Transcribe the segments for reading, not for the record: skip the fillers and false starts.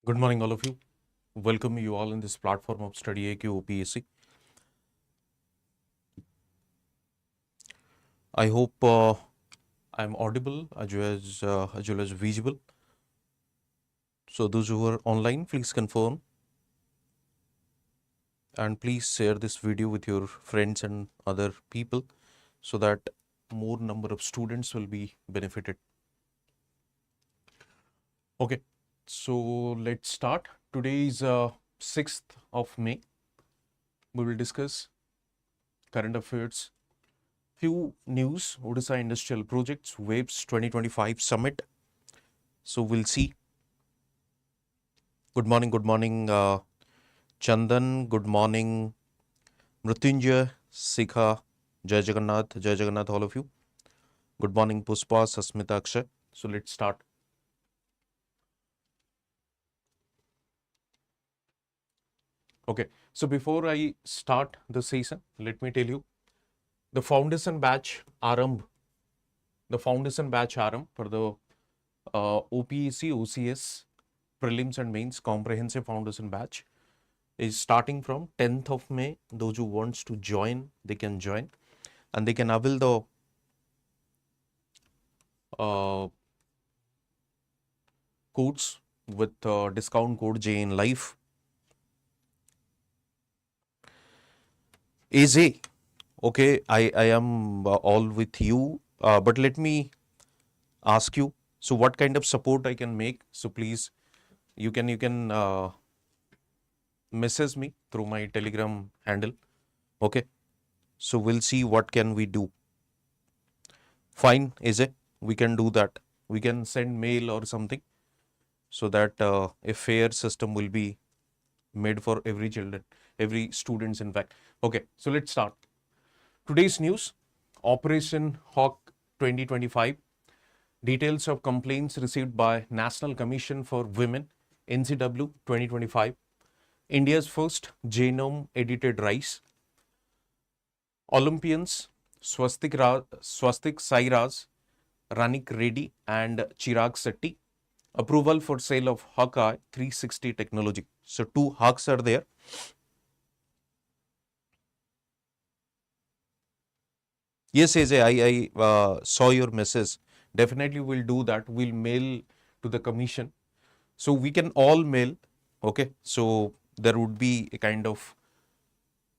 Good morning, all of you. Welcome you all in this platform of StudyIQ OPSC. I hope I'm audible as well as visible. So those who are online, please confirm and please share this video with your friends and other people so that more number of students will be benefited. Okay, so let's start. Today is 6th of May. We will discuss current affairs, few news, Odisha Industrial Projects, Waves 2025 Summit. So we'll see. Good morning, Chandan. Good morning, Mrutyunjay, Sikha, Jai Jagannath, all of you. Good morning, Puspa, Sasmita, Akshay. So let's start. Okay, so before I start the session, let me tell you the foundation batch Arambh, for the OPSC OCS Prelims and Mains Comprehensive Foundation Batch is starting from 10th of May. Those who wants to join, they can join and they can avail the codes with discount code JN Life. AJ, okay, I am all with you, but let me ask you. So, what kind of support I can make? So, please, you can message me through my Telegram handle. Okay, so we'll see what can we do. Fine, AJ, we can do that. We can send mail or something so that a fair system will be made for every students in fact. Okay, so let's start. Today's news, Operation Hawk 2025, details of complaints received by National Commission for Women, NCW 2025, India's first genome edited rice, Olympians Swastik Sairaj, Ranik Reddy and Chirag Setti, approval for sale of Hawkeye 360 technology. So two Hawks are there. Yes, AJ, I saw your message. Definitely we'll do that. We'll mail to the commission. So we can all mail. Okay. So there would be a kind of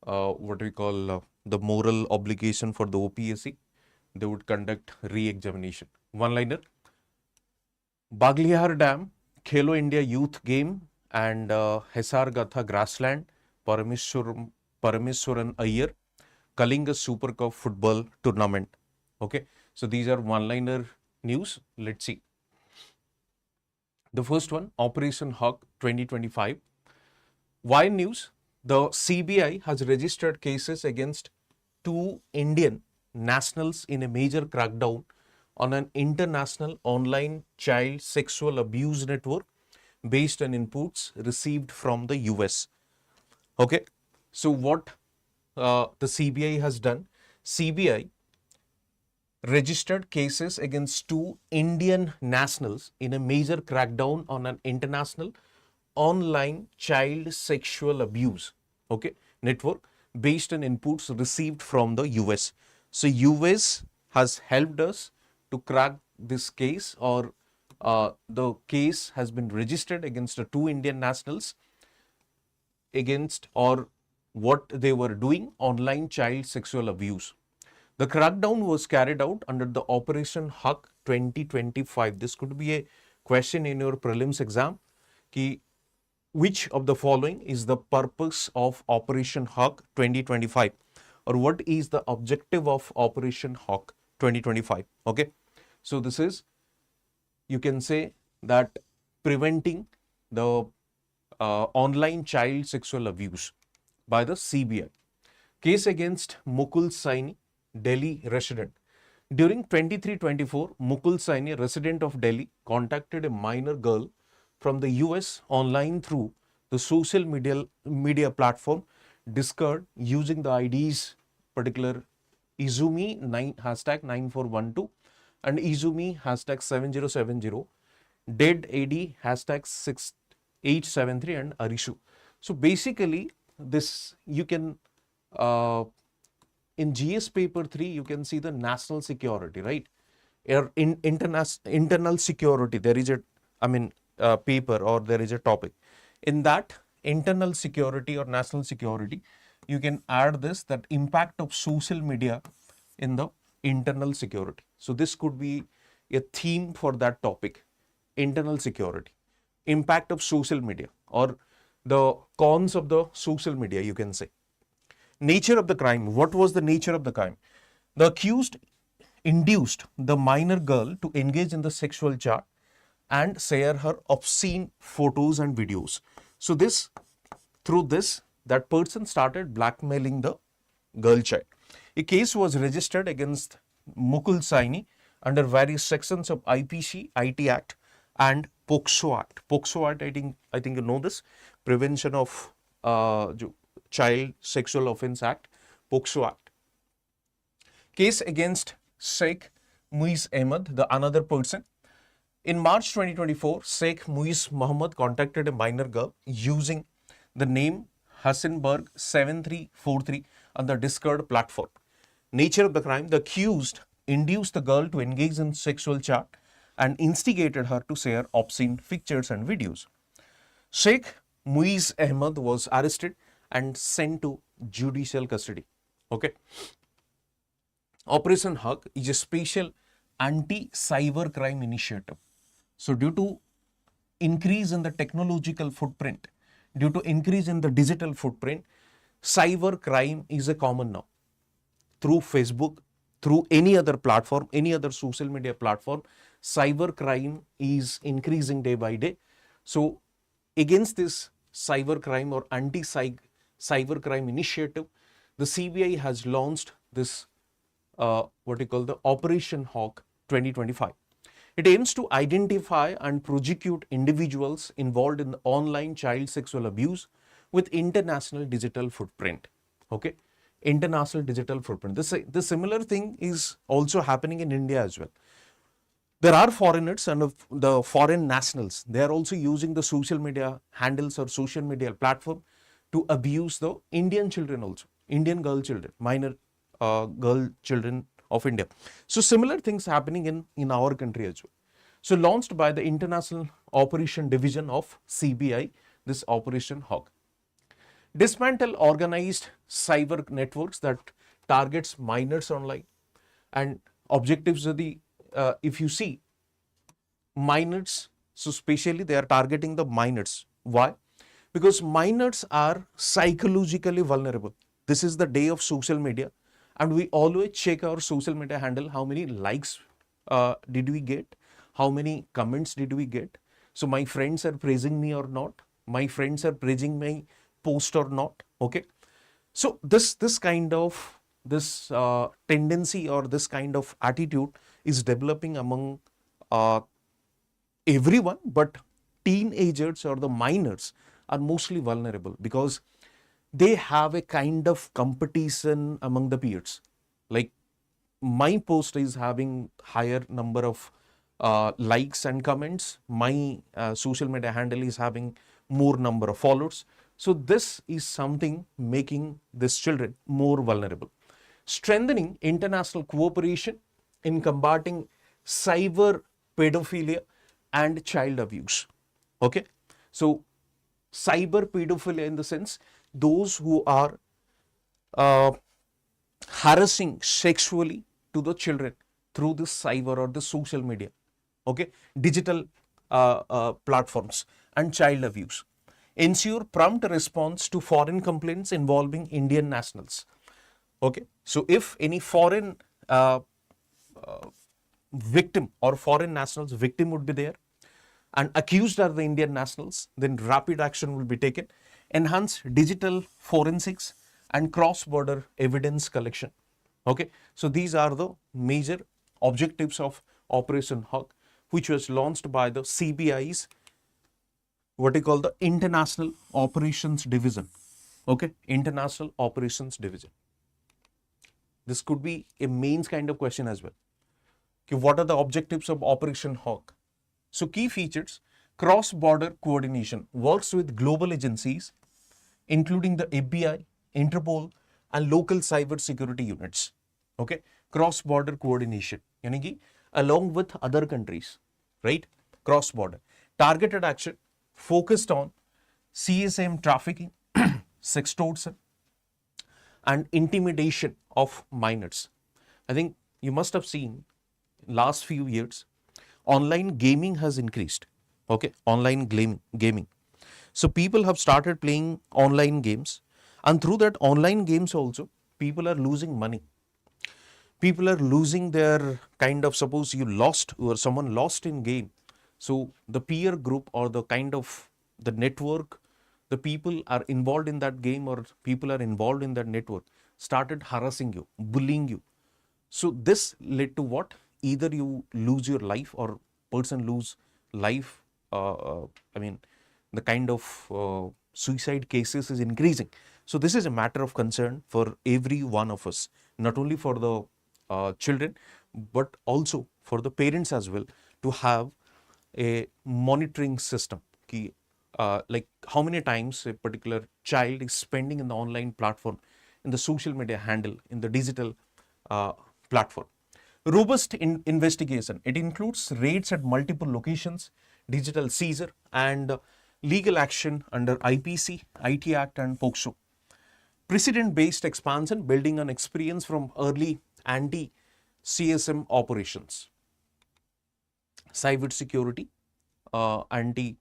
what we call the moral obligation for the OPSC. They would conduct re-examination. One-liner. Baglihar Dam, Khelo India Youth Game and Hesar Gatha Grassland, Parameswaran Iyer, Kalinga Super Cup football tournament. Okay, so these are one-liner news. Let's see. The first one, Operation Hawk 2025. Why news? The CBI has registered cases against two Indian nationals in a major crackdown on an international online child sexual abuse network based on inputs received from the US. Okay, so what the CBI has done? CBI registered cases against two Indian nationals in a major crackdown on an international online child sexual abuse network based on inputs received from the US. So US has helped us to crack this case, or the case has been registered against the two Indian nationals against or what they were doing online child sexual abuse. The crackdown was carried out under the Operation Hawk 2025. This could be a question in your prelims exam. Which of the following is the purpose of Operation Hawk 2025, or what is the objective of Operation Hawk 2025? Okay, so this is, you can say that, preventing the online child sexual abuse by the CBI. Case against Mukul Saini, Delhi resident. During 23-24, Mukul Saini, resident of Delhi, contacted a minor girl from the US online through the social media platform Discord using the IDs particular Izumi hashtag 9412 and Izumi hashtag 7070, dead AD hashtag 873 and Arishu. So basically this you can in GS paper 3 you can see the national security, right? In internal security there is a paper or there is a topic. In that internal security or national security, you can add this, that impact of social media in the internal security. So this could be a theme for that topic, internal security, impact of social media or the cons of the social media, you can say. Nature of the crime. What was the nature of the crime? The accused induced the minor girl to engage in the sexual chat and share her obscene photos and videos. So through this, that person started blackmailing the girl child. A case was registered against Mukul Saini under various sections of IPC, IT Act and POCSO Act. POCSO Act, I think you know this, Prevention of Child Sexual Offence Act, POCSO Act. Case against Sheikh Muiz Ahmed, the another person. In March 2024, Sheikh Muiz Muhammad contacted a minor girl using the name Hassanberg 7343 on the Discord platform. Nature of the crime. The accused induced the girl to engage in sexual chat and instigated her to share obscene pictures and videos. Sheikh Muiz Ahmed was arrested and sent to judicial custody. Okay. Operation Hug is a special anti-cyber crime initiative. So due to increase in the technological footprint, due to increase in the digital footprint, cyber crime is a common now. Through Facebook, through any other platform, any other social media platform, cyber crime is increasing day by day. So against this cyber crime or anti-cyber crime initiative, the CBI has launched this the Operation Hawk 2025. It aims to identify and prosecute individuals involved in online child sexual abuse with international digital footprint. Okay, international digital footprint. The similar thing is also happening in India as well. There are foreigners and the foreign nationals. They are also using the social media handles or social media platform to abuse the Indian children also, Indian girl children, minor girl children of India. So similar things happening in our country as well. So launched by the International Operation Division of CBI, this Operation Hawk. Dismantle organized cyber networks that targets minors online, and objectives of the if you see minors, so specially they are targeting the minors. Why? Because minors are psychologically vulnerable. This is the day of social media, and we always check our social media handle, how many likes did we get, how many comments did we get. So my friends are praising me or not, my friends are praising my post or not. Okay, so this kind of tendency or this kind of attitude is developing among everyone, but teenagers or the minors are mostly vulnerable because they have a kind of competition among the peers. Like my post is having higher number of likes and comments, my social media handle is having more number of followers. So this is something making these children more vulnerable. Strengthening international cooperation in combating cyber pedophilia and child abuse. Okay, so cyber pedophilia in the sense those who are harassing sexually to the children through the cyber or the social media, okay, digital platforms, and child abuse. Ensure prompt response to foreign complaints involving Indian nationals. Okay, so if any foreign victim or foreign nationals victim would be there and accused are the Indian nationals, then rapid action will be taken. Enhance digital forensics and cross-border evidence collection. Okay, so these are the major objectives of Operation Hawk, which was launched by the CBI's what you call the International Operations Division. Okay, International Operations Division. This could be a mains kind of question as well. Okay, what are the objectives of Operation Hawk? So key features: cross-border coordination, works with global agencies, including the FBI, Interpol, and local cyber security units. Okay, cross-border coordination, यानी कि along with other countries, right? Cross-border. Targeted action focused on CSM trafficking, sextortion, and intimidation of minors. I think you must have seen last few years, online gaming has increased. Okay, online gaming. So people have started playing online games, and through that online games also, people are losing money. People are losing their kind of, suppose you lost or someone lost in game. So the peer group or the kind of the network, the people are involved in that game or people are involved in that network started harassing you, bullying you. So this led to what? Either you lose your life or person lose life. I mean, the kind of suicide cases is increasing. So this is a matter of concern for every one of us, not only for the children, but also for the parents as well, to have a monitoring system. Like how many times a particular child is spending in the online platform, in the social media handle, in the digital platform. Robust investigation. It includes raids at multiple locations, digital seizure, and legal action under IPC, IT Act, and POCSO. Precedent-based expansion, building on experience from early anti-CSM operations. Cyber security, the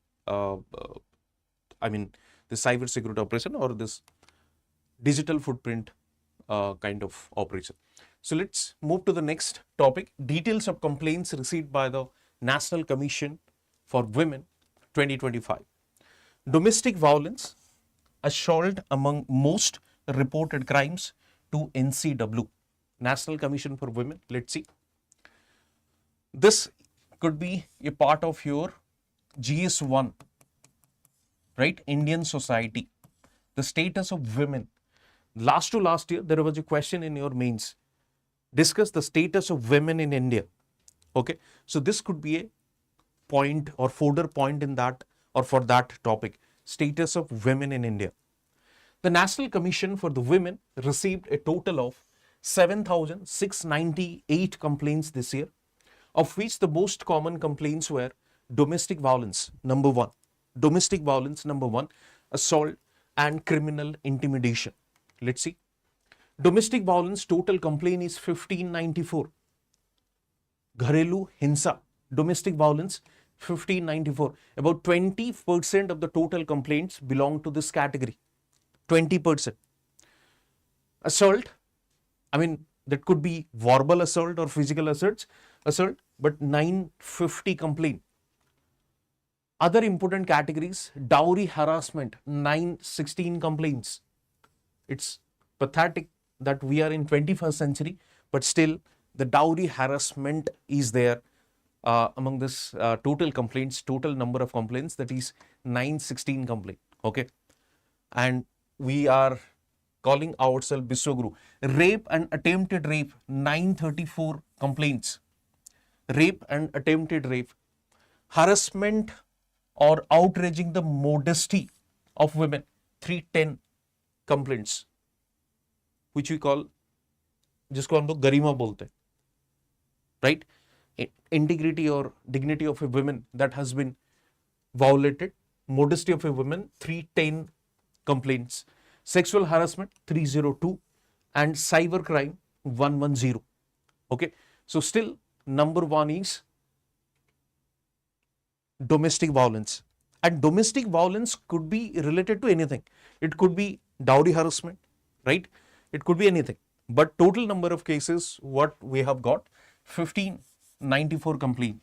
cyber security operation or this digital footprint kind of operation. So let's move to the next topic. Details of complaints received by the National Commission for Women 2025. Domestic violence, assault among most reported crimes to NCW. National Commission for Women. Let's see. This could be a part of your GS1, right? Indian society. The status of women. Last year, there was a question in your mains. Discuss the status of women in India. Okay, so this could be a point or fodder point in that or for that topic, status of women in India. The National Commission for the Women received a total of 7,698 complaints this year, of which the most common complaints were domestic violence, number one, assault and criminal intimidation. Let's see. Domestic violence total complaint is 1594. Gharelu Hinsa, domestic violence 1594. About 20% of the total complaints belong to this category. 20%. Assault, that could be verbal assault or physical assault, but 950 complaint. Other important categories, dowry harassment, 916 complaints. It's pathetic that we are in 21st century, but still the dowry harassment is there among this total number of complaints, that is 916 complaint. Okay, and we are calling ourselves Biswaguru. Rape and attempted rape, 934 complaints. Rape and attempted rape. Harassment or outraging the modesty of women, 310 complaints, which we call, जिसको हम लोग गरिमा बोलते हैं, right? Integrity or dignity of a woman that has been violated, modesty of a woman, 310 complaints. Sexual harassment, 302, and cyber crime, 110. Okay, so still number one is domestic violence. And domestic violence could be related to anything. It could be dowry harassment, right? It could be anything. But total number of cases, what we have got, 1594 complaint.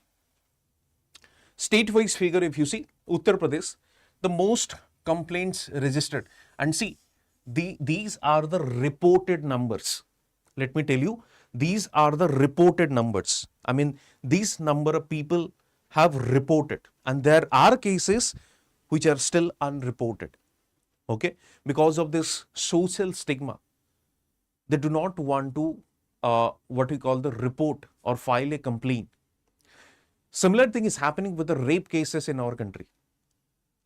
State-wise figure, if you see, Uttar Pradesh, the most complaints registered. And see, these are the reported numbers. Let me tell you, these are the reported numbers. These number of people have reported, and there are cases which are still unreported. Okay, because of this social stigma, they do not want to what we call the report or file a complaint. Similar thing is happening with the rape cases in our country.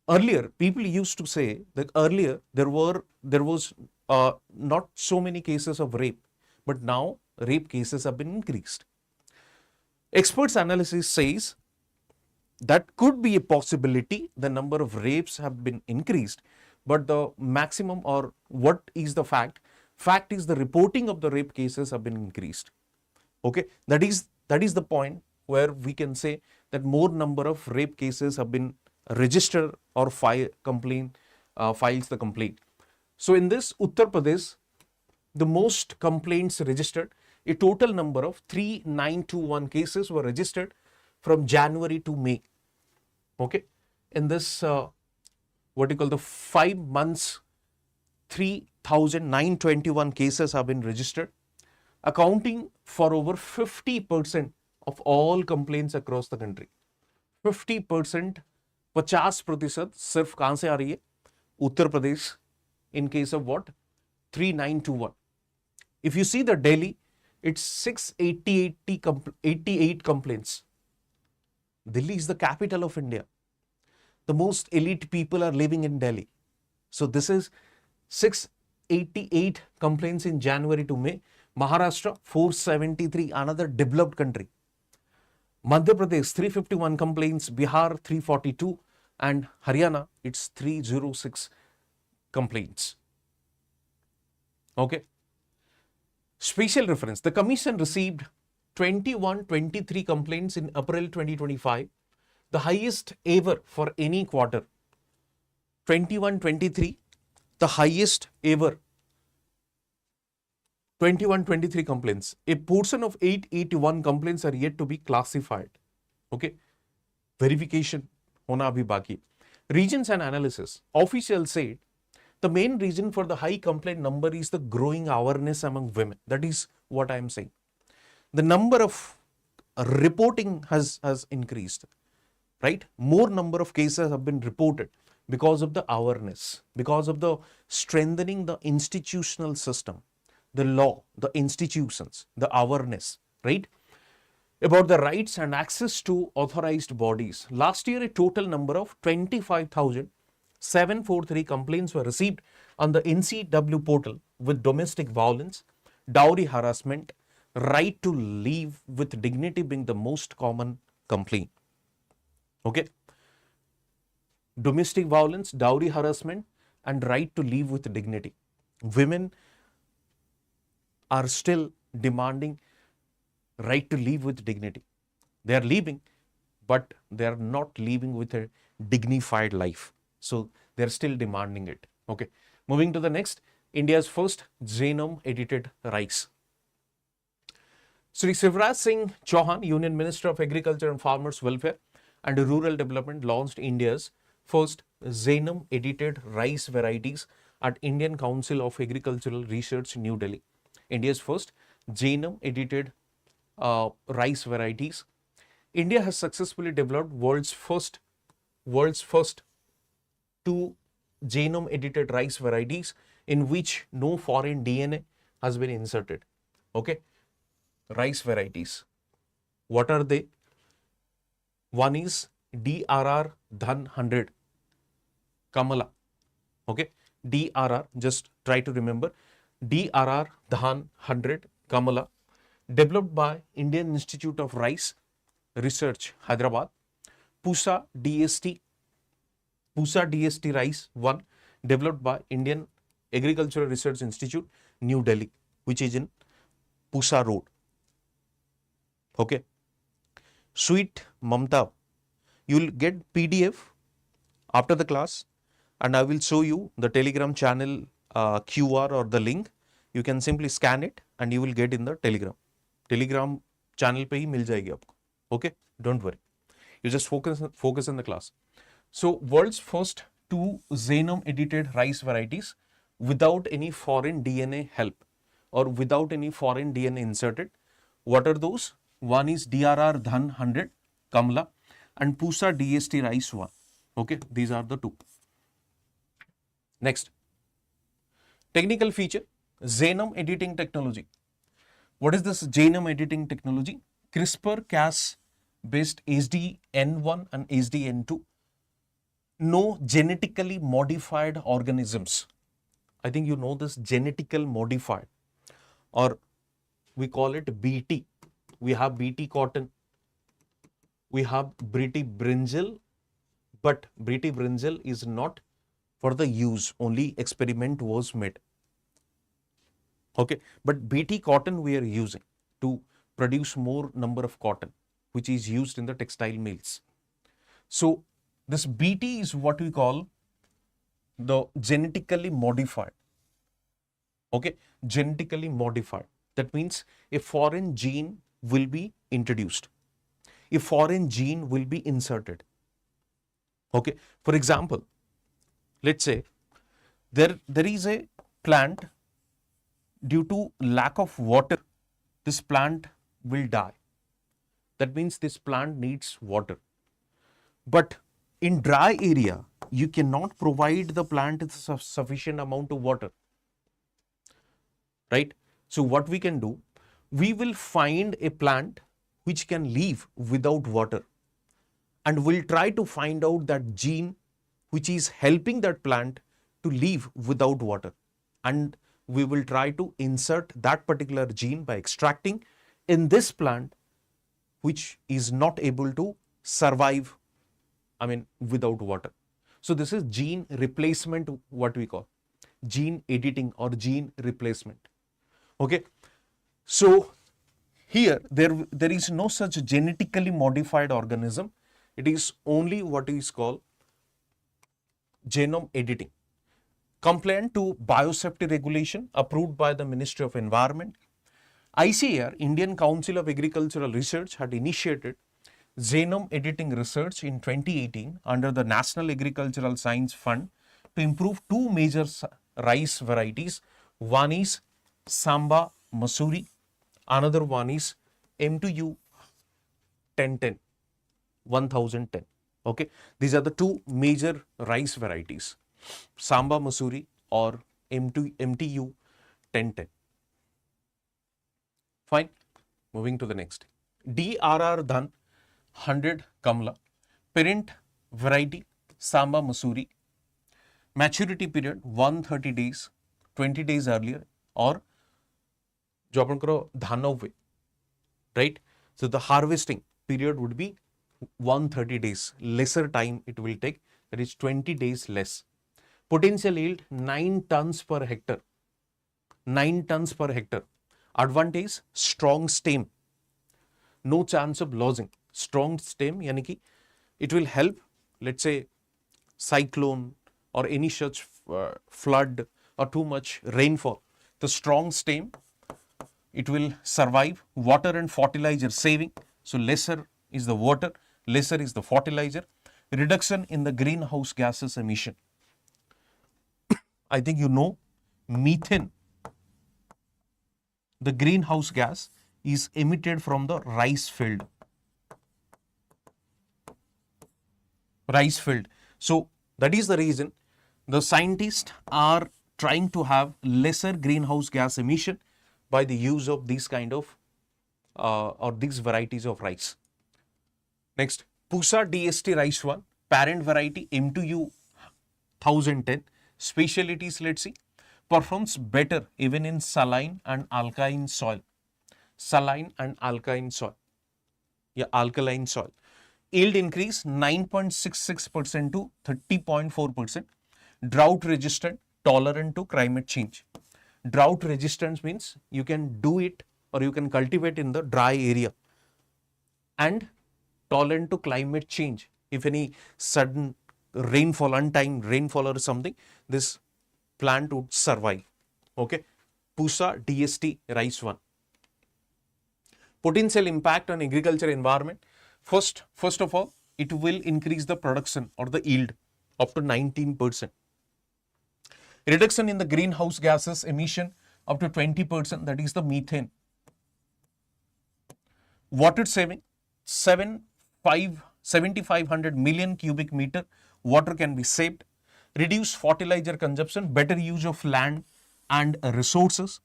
Earlier, people used to say that earlier there was not so many cases of rape, but now rape cases have been increased. Experts' analysis says that could be a possibility. The number of rapes have been increased, but the maximum, or what is the fact? Fact is the reporting of the rape cases have been increased. Okay, that is the point where we can say that more number of rape cases have been registered or files the complaint. So in this Uttar Pradesh, the most complaints registered, a total number of 3921 cases were registered from January to May. Okay, in this what you call the 5 months, 3,921 cases have been registered, accounting for over 50% of all complaints across the country. 50%, 50% सिर्फ कहां से आ रही है? Uttar Pradesh, in case of what? 3921. If you see the Delhi, it's 688 complaints. Delhi is the capital of India. The most elite people are living in Delhi. So this is 688 complaints in January to May. Maharashtra, 473, another developed country. Madhya Pradesh, 351 complaints. Bihar, 342. And Haryana, it's 306 complaints. Okay. Special reference. The commission received 2123 complaints in April 2025, the highest ever for any quarter. 2123, the highest ever. 2123 complaints. A portion of 881 complaints are yet to be classified. Okay. Verification hona abhi baki. Regions and analysis. Officials said the main reason for the high complaint number is the growing awareness among women. That is what I am saying. The number of reporting has increased, right? More number of cases have been reported because of the awareness, because of the strengthening the institutional system, the law, the institutions, the awareness, right? About the rights and access to authorized bodies. Last year, a total number of 25,743 complaints were received on the NCW portal with domestic violence, dowry harassment, right to live with dignity being the most common complaint. Okay. Domestic violence, dowry harassment, and right to live with dignity. Women are still demanding right to live with dignity. They are living, but they are not living with a dignified life. So they are still demanding it. Okay. Moving to the next, India's first genome edited rice. Sri Shivraj Singh Chauhan, Union Minister of Agriculture and Farmers Welfare and Rural Development, launched India's first genome edited rice varieties at Indian Council of Agricultural Research, New Delhi. India's first genome edited rice varieties. India has successfully developed world's first two genome edited rice varieties in which no foreign DNA has been inserted. Okay. Rice varieties. What are they? One is DRR Dhan 100 Kamala. Okay. DRR, just try to remember. DRR Dhan 100 Kamala, developed by Indian Institute of Rice Research, Hyderabad. Pusa DST Rice 1, developed by Indian Agricultural Research Institute, New Delhi, which is in Pusa Road. Okay. Sweet Mamta, you will get PDF after the class, and I will show you the Telegram channel QR or the link. You can simply scan it and you will get in the Telegram. Telegram channel पे ही मिल जाएगी आपको. Okay, don't worry. You just focus in the class. So, world's first two genome edited rice varieties without any foreign DNA help or without any foreign DNA inserted. What are those? One is DRR Dhan 100 Kamla and Pusa DST Rice 1. Okay, these are the two. Next, technical feature, genome editing technology. What is this genome editing technology? CRISPR-Cas based SDN1 and SDN2. No genetically modified organisms. I think you know this, genetically modified, or we call it BT. We have BT cotton, we have BT brinjal, but BT brinjal is not for the use, only experiment was made. Okay, but BT cotton we are using to produce more number of cotton, which is used in the textile mills. So this BT is what we call the genetically modified. Okay, genetically modified. That means a foreign gene will be introduced. A foreign gene will be inserted. Okay, for example, let's say there is a plant, due to lack of water, this plant will die. That means this plant needs water. But in dry area, you cannot provide the plant with sufficient amount of water. Right? So what we can do, we will find a plant which can live without water, and we'll try to find out that gene which is helping that plant to live without water. And we will try to insert that particular gene by extracting in this plant which is not able to survive, without water. So this is gene replacement, what we call gene editing or gene replacement. Okay. So here there is no such genetically modified organism. It is only what is called genome editing. Compliant to biosafety regulation approved by the Ministry of Environment, ICAR, Indian Council of Agricultural Research, had initiated genome editing research in 2018 under the National Agricultural Science Fund to improve two major rice varieties. One is Samba Masuri, another one is M2U 1010. Okay, these are the two major rice varieties, Samba Masuri or MTU 1010. Fine. Moving to the next. DRR Dhan 100 Kamla, parent variety Samba Masuri, maturity period 130 days, 20 days earlier, or जो अपन करो धानव वे, right? So the harvesting period would be 130 days, lesser time it will take, that is 20 days less. Potential yield 9 tons per hectare. 9 tons per hectare. Advantage, strong stem. No chance of losing. Strong stem, yani ki it will help, let's say, cyclone or any such flood or too much rainfall. The strong stem, it will survive. Water and fertilizer saving. So lesser is the water, lesser is the fertilizer. Reduction in the greenhouse gases emission. I think you know methane. The greenhouse gas is emitted from the rice field. Rice field. So that is the reason the scientists are trying to have lesser greenhouse gas emission by the use of these kind of or these varieties of rice. Next, Pusa DST rice 1, parent variety M2U 1010. Specialties, let's see, performs better even in saline and alkaline soil. Saline and alkaline soil. Yeah, alkaline soil. Yield increase 9.66% to 30.4%. Drought resistant, tolerant to climate change. Drought resistance means you can do it or you can cultivate in the dry area, and tolerant to climate change. If any sudden rainfall, untimed rainfall or something, this plant would survive. Okay, Pusa DST rice 1. Potential impact on agriculture environment. First of all, it will increase the production or the yield up to 19%. Reduction in the greenhouse gases emission up to 20%, that is the methane. Water saving, 7,500 million cubic meter water can be saved. Reduce fertilizer consumption, better use of land and resources.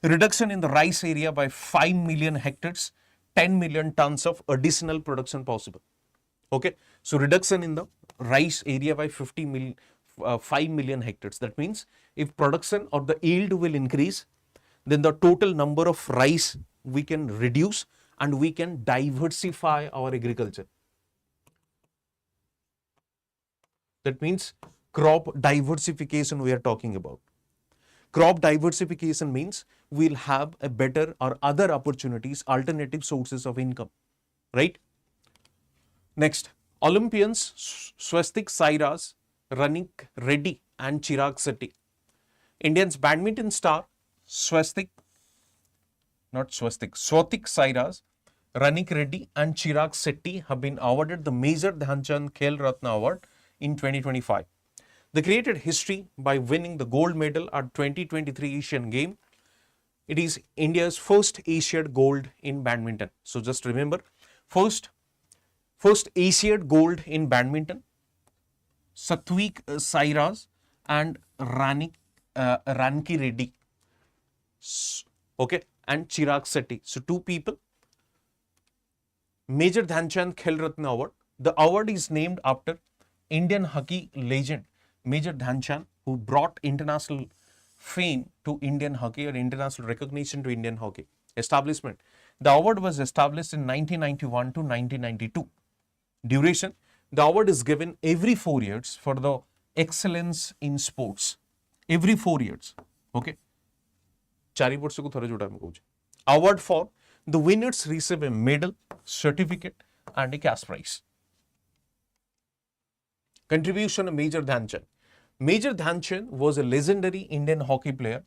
Reduction in the rice area by 5 million hectares, 10 million tons of additional production possible. Okay, so reduction in the rice area by 5 million hectares. That means if production or the yield will increase, then the total number of rice we can reduce and we can diversify our agriculture. That means crop diversification we are talking about. Crop diversification means we'll have a better or other opportunities, alternative sources of income, right? Next, Olympians Swastik Sairaj, Ranik Reddy and Chirag Shetty. Indians badminton star Swatik Sairaj, Ranik Reddy and Chirag Shetty have been awarded the Major Dhyanchand Khel Ratna Award in 2025. They created history by winning the gold medal at 2023 Asian Games. It is India's first Asian gold in badminton. So just remember, first Asian gold in badminton, Swastik Sairaj and Ranki Reddy, okay, and Chirag Shetty. So two people. Major Dhyanchand Khel Ratna Award. The award is named after Indian hockey legend Major Dhyanchand, who brought international fame to Indian hockey or international recognition to Indian hockey establishment. The award was established in 1991 to 1992. Duration, the award is given every 4 years for the excellence in sports. Every 4 years. Okay. Award for the winners receive a medal, certificate and a cash prize. Contribution of Major Dhyanchand. Major Dhyanchand was a legendary Indian hockey player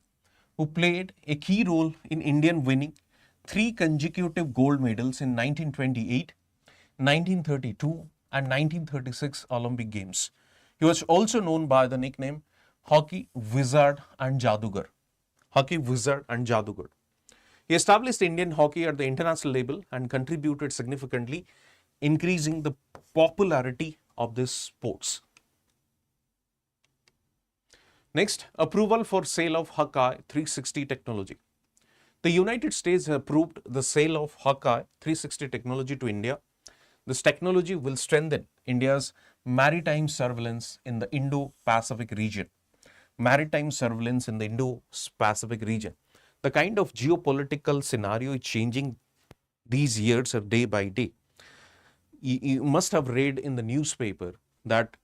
who played a key role in Indian winning 3 consecutive gold medals in 1928, 1932 and 1936 Olympic Games. He was also known by the nickname Hockey Wizard and Jadugar. Hockey Wizard and Jadugar. He established Indian hockey at the international level and contributed significantly, increasing the popularity of this sports. Next, approval for sale of Hawkeye 360 technology. The United States has approved the sale of Hawkeye 360 technology to India. This technology will strengthen India's maritime surveillance in the Indo-Pacific region. Maritime surveillance in the Indo-Pacific region. The kind of geopolitical scenario is changing these years of day by day. You must have read in the newspaper that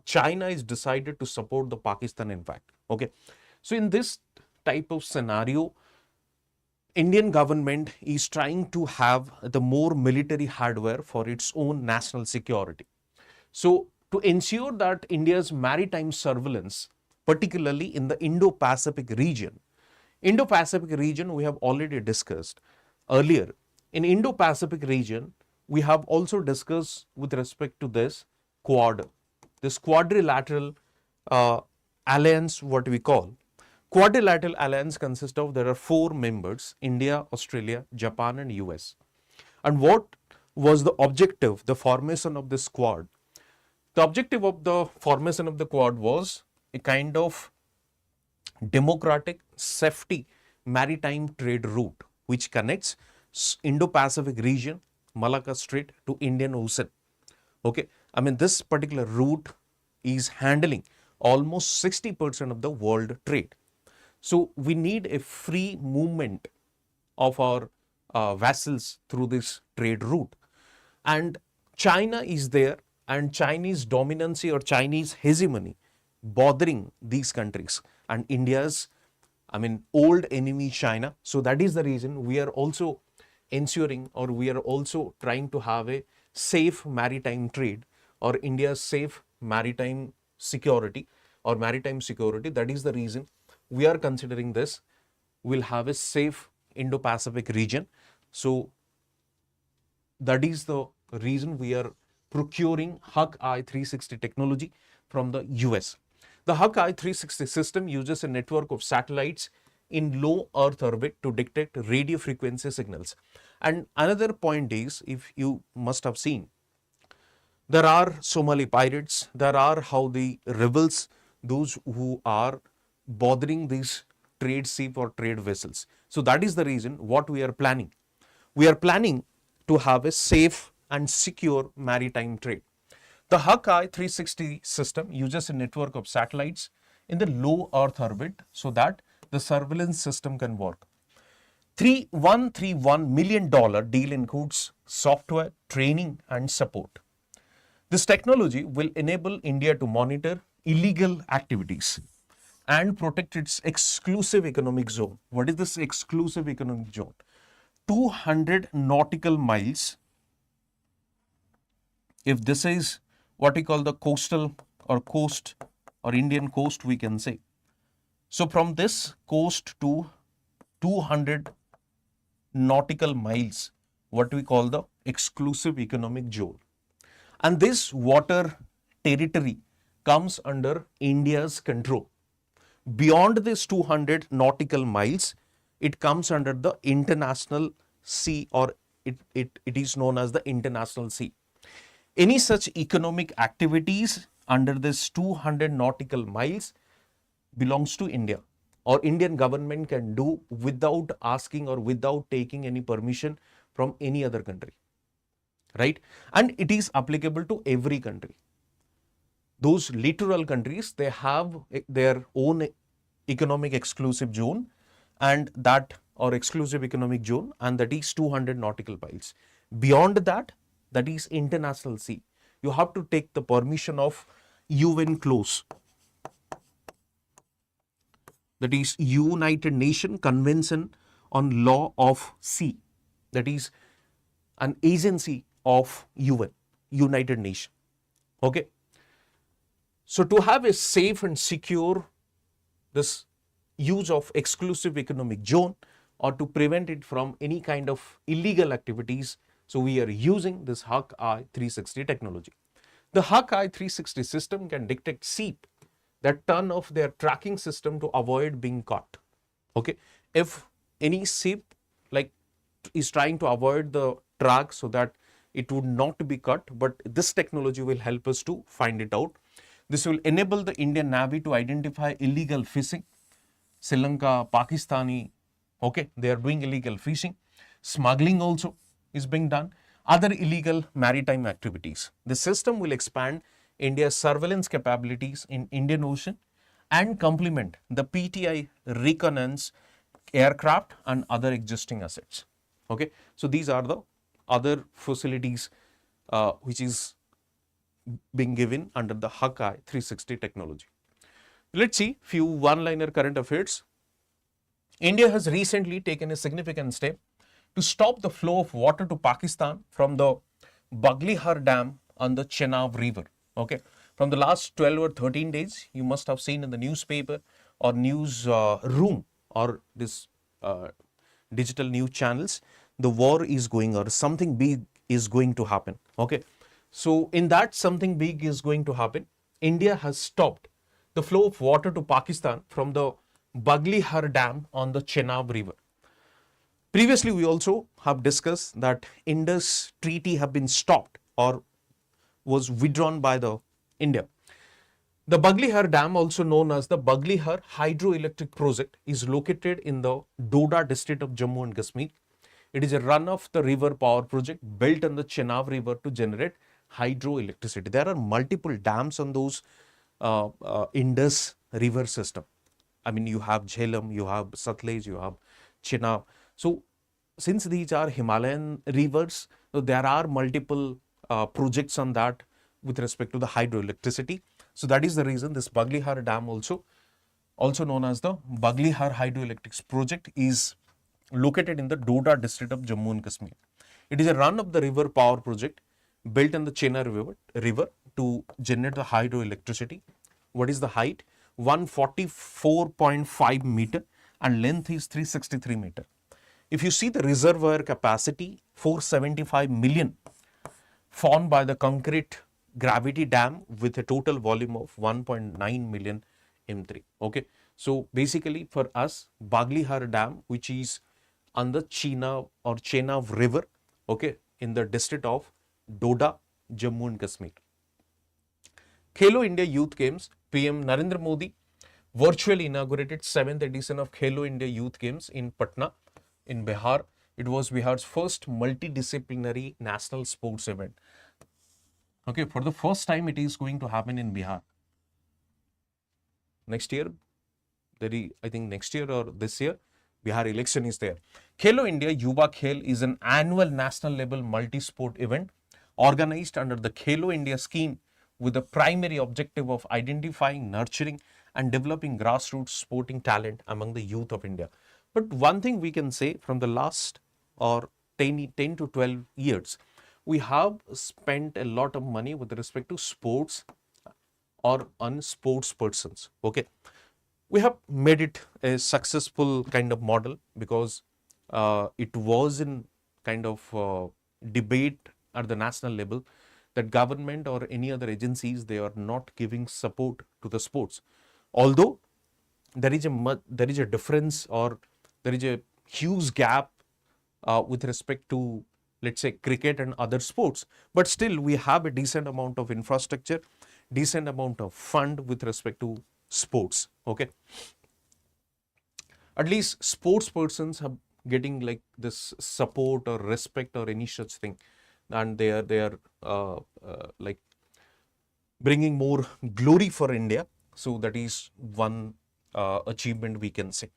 China is decided to support the Pakistan, in fact. Okay. So in this type of scenario, Indian government is trying to have the more military hardware for its own national security. So to ensure that India's maritime surveillance, particularly in the Indo-Pacific region we have already discussed earlier. In Indo-Pacific region, we have also discussed with respect to this Quad. This quadrilateral alliance, what we call. Quadrilateral alliance consists of, there are 4 members, India, Australia, Japan and US. And what was the objective, the formation of this Quad? The objective of the formation of the Quad was a kind of democratic, safety, maritime trade route which connects Indo-Pacific region, Malacca Strait to Indian Ocean. Okay, I mean this particular route is handling almost 60% of the world trade. So we need a free movement of our vessels through this trade route. And China is there, and Chinese dominancy or Chinese hegemony bothering these countries and India's, old enemy China. So that is the reason we are also ensuring, or we are also trying to have a safe maritime trade or India's safe maritime security or maritime security. That is the reason we are considering this. We'll have a safe Indo-Pacific region. So that is the reason we are procuring Hawkeye 360 technology from the US. The Hawkeye 360 system uses a network of satellites in low Earth orbit to detect radio frequency signals. And another point is, if you must have seen, there are Somali pirates, there are how the rebels, those who are bothering these trade ship or trade vessels. So that is the reason what we are planning. We are planning to have a safe and secure maritime trade. The Hawkeye 360 system uses a network of satellites in the low Earth orbit so that the surveillance system can work. $131 million deal includes software, training, and support. This technology will enable India to monitor illegal activities and protect its exclusive economic zone. What is this exclusive economic zone? 200 nautical miles. If this is what we call the coastal or coast or Indian coast, we can say. So from this coast to 200 nautical miles, what we call the exclusive economic zone. And this water territory comes under India's control. Beyond this 200 nautical miles, it comes under the international sea, or it is known as the international sea. Any such economic activities under this 200 nautical miles belongs to India, or Indian government can do without asking or without taking any permission from any other country, right? And it is applicable to every country. Those littoral countries, they have their own economic exclusive zone, and that, or exclusive economic zone, and that is 200 nautical miles. Beyond that, that is international sea. You have to take the permission of UN clause. That is United Nations Convention on Law of Sea. That is an agency of UN, United Nations. Okay. So to have a safe and secure this use of exclusive economic zone, or to prevent it from any kind of illegal activities, so we are using this Hawkeye 360 technology. The Hawkeye 360 system can detect sheep that turn off their tracking system to avoid being caught. Okay, if any sheep like is trying to avoid the track so that it would not be caught, but this technology will help us to find it out. This will enable the Indian Navy to identify illegal fishing. Sri Lanka, Pakistani, okay, they are doing illegal fishing. Smuggling also is being done. Other illegal maritime activities. The system will expand India's surveillance capabilities in Indian Ocean and complement the PTI reconnaissance aircraft and other existing assets. Okay, so these are the other facilities which is being given under the Hawkeye 360 technology. Let's see few one-liner current affairs. India has recently taken a significant step to stop the flow of water to Pakistan from the Baglihar Dam on the Chenab River. Okay, from the last 12 or 13 days, you must have seen in the newspaper or news room or this digital news channels, the war is going, or something big is going to happen. Okay, so in that something big is going to happen, India has stopped the flow of water to Pakistan from the Baglihar Dam on the Chenab River. Previously, we also have discussed that Indus Treaty have been stopped or was withdrawn by the India. The Baglihar Dam, also known as the Baglihar Hydroelectric Project, is located in the Doda district of Jammu and Kashmir. It is a run-of-the-river power project built on the Chenab River to generate hydroelectricity. There are multiple dams on those Indus River system. I mean, you have Jhelum, you have Satluj, you have Chenab. So, since these are Himalayan rivers, so there are multiple projects on that with respect to the hydroelectricity. So, that is the reason this Baglihar Dam also known as the Baglihar Hydroelectric Project, is located in the Doda district of Jammu and Kashmir. It is a run-of-the-river power project built on the Chenab River to generate the hydroelectricity. What is the height? 144.5 meter and length is 363 meter. If you see the reservoir capacity, 475 million, formed by the concrete gravity dam with a total volume of 1.9 million M3. Okay, so basically for us, Baglihar Dam, which is on the Chenab River, okay, in the district of Doda, Jammu and Kashmir. Khelo India Youth Games, PM Narendra Modi virtually inaugurated 7th edition of Khelo India Youth Games in Patna in Bihar. It was Bihar's first multidisciplinary national sports event. Okay, for the first time it is going to happen in Bihar. Next year, I think next year or this year, Bihar election is there. Khelo India Yuva Khel is an annual national level multi-sport event organized under the Khelo India scheme with the primary objective of identifying, nurturing and developing grassroots sporting talent among the youth of India. But one thing we can say from the last or 10 to 12 years, we have spent a lot of money with respect to sports or on sports persons. Okay, we have made it a successful kind of model because it was in kind of debate at the national level that government or any other agencies, they are not giving support to the sports. Although there is a difference or there is a huge gap with respect to, let's say, cricket and other sports, but still we have a decent amount of infrastructure, decent amount of fund with respect to sports. Okay, at least sports persons are getting like this support or respect or any such thing, and they are like bringing more glory for India. So that is one achievement we can say.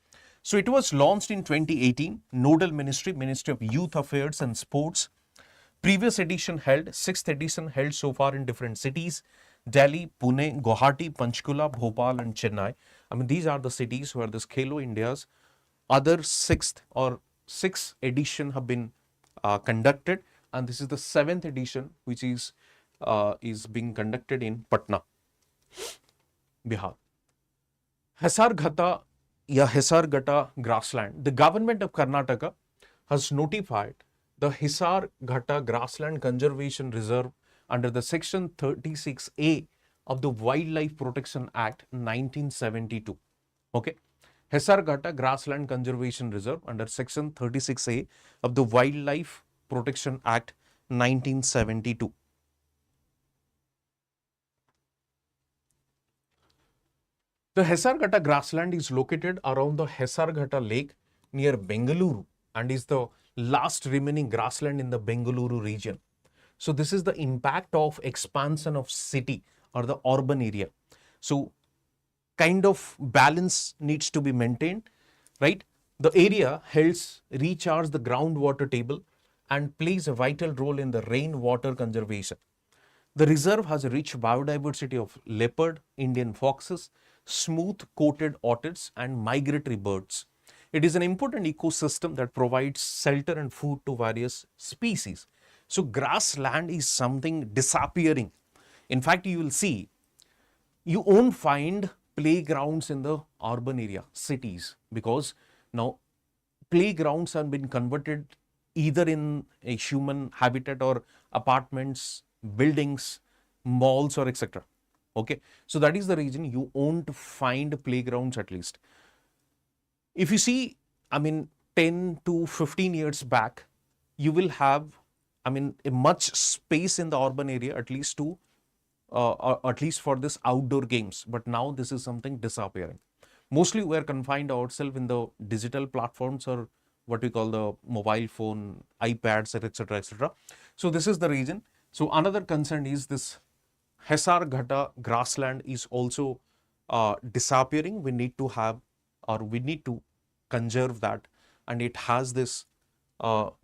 So it was launched in 2018. Nodal Ministry of Youth Affairs and Sports. Previous edition held, 6th edition held so far in different cities: Delhi, Pune, Guwahati, Panchkula, Bhopal and Chennai. I mean, these are the cities where this Khelo India's other 6th edition have been conducted, and this is the 7th edition which is being conducted in Patna, Bihar. Hisarghata grassland. The government of Karnataka has notified the Hisarghata grassland conservation reserve under the section 36A of the Wildlife Protection Act 1972. Okay, Hisarghata grassland conservation reserve under section 36A of the Wildlife Protection Act 1972. The Hisarghata grassland is located around the Hisarghata lake near Bengaluru and is the last remaining grassland in the Bengaluru region. So this is the impact of expansion of city or the urban area. So kind of balance needs to be maintained, right? The area helps recharge the groundwater table and plays a vital role in the rainwater conservation. The reserve has a rich biodiversity of leopard, Indian foxes, smooth-coated orchids and migratory birds. It is an important ecosystem that provides shelter and food to various species. So grassland is something disappearing. In fact, you will see, you won't find playgrounds in the urban area, cities, because now playgrounds have been converted either in a human habitat or apartments, buildings, malls or etc. Okay, so that is the reason you won't find playgrounds at least. If you see, I mean, 10 to 15 years back, you will have, I mean, a much space in the urban area at least to, at least for this outdoor games. But now this is something disappearing. Mostly we are confined ourselves in the digital platforms or what we call the mobile phone, iPads, etc., etc. So this is the reason. So another concern is this Hisarghata grassland is also disappearing. We need to have, or we need to conserve that, and it has this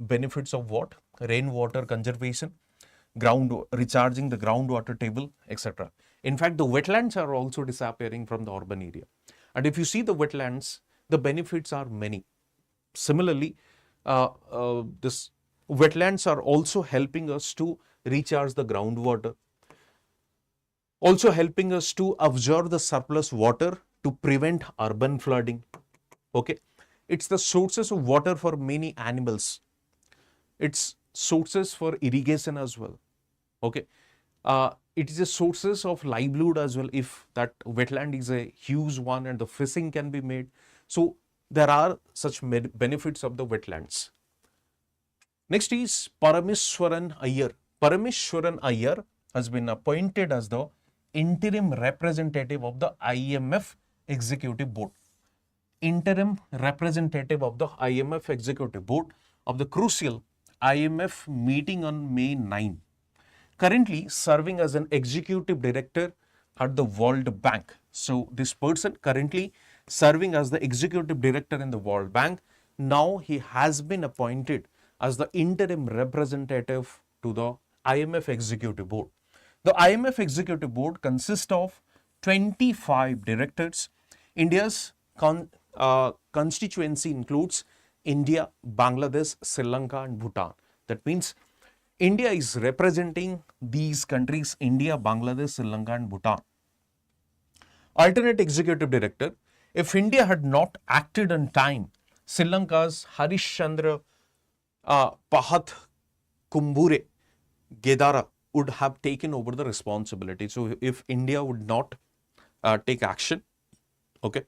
benefits of what? Rainwater conservation, recharging the groundwater table, etc. In fact, the wetlands are also disappearing from the urban area. And if you see the wetlands, the benefits are many. Similarly, this wetlands are also helping us to recharge the groundwater, also helping us to absorb the surplus water to prevent urban flooding. Okay, it's the sources of water for many animals. It's sources for irrigation as well. Okay, it is a sources of livelihood as well. If that wetland is a huge one and the fishing can be made, so there are such benefits of the wetlands. Next is Parameswaran Iyer. Parameswaran Iyer has been appointed as the interim representative of the IMF Executive Board. interim representative of the IMF Executive Board of the crucial IMF meeting on May 9. Currently serving as an executive director at the World Bank. So this person currently serving as the executive director in the World Bank. Now he has been appointed as the interim representative to the IMF Executive Board. The IMF Executive Board consists of 25 directors. India's constituency includes India, Bangladesh, Sri Lanka and Bhutan. That means India is representing these countries, India, Bangladesh, Sri Lanka and Bhutan. Alternate executive director, if India had not acted on time, Sri Lanka's Harish Chandra Pahat Kumbure Gedara would have taken over the responsibility. So if India would not take action, okay,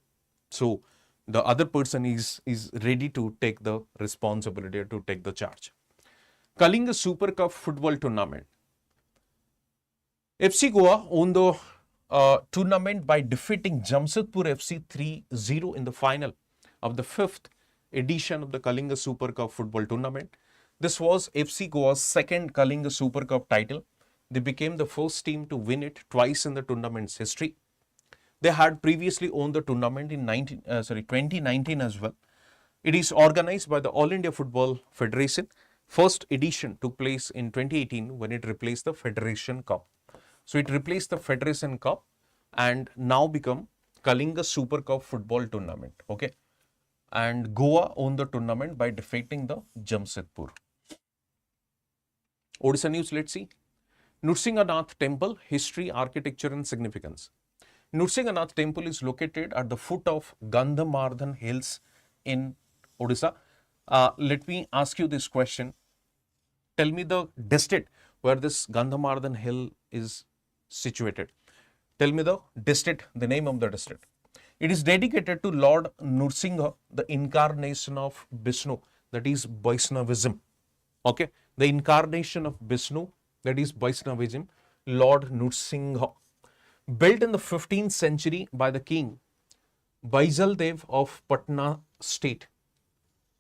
so the other person is ready to take the responsibility, to take the charge. Kalinga Super Cup football tournament. FC Goa won the tournament by defeating Jamshedpur FC 3-0 in the final of the 5th edition of the Kalinga Super Cup football tournament. This was FC Goa's second Kalinga Super Cup title. They became the first team to win it twice in the tournament's history. They had previously won the tournament in 2019 as well. It is organized by the All India Football Federation. First edition took place in 2018 when it replaced the Federation Cup. So it replaced the Federation Cup and now become Kalinga Super Cup football tournament. Okay. And Goa won the tournament by defeating the Jamshedpur. Odisha news, let's see. Nursinganath Temple, history, architecture and significance. Nursinganath Temple is located at the foot of Gandhamardhan Hills in Odisha. Let me ask you this question. Tell me the district where this Gandhamardhan Hill is situated. Tell me the district, the name of the district. It is dedicated to Lord Nursingha, the incarnation of Vishnu, that is Vaishnavism. Okay, the incarnation of Vishnu, that is Vaishnavism, Lord Nursingha. Built in the 15th century by the king Baijaldev of Patna state.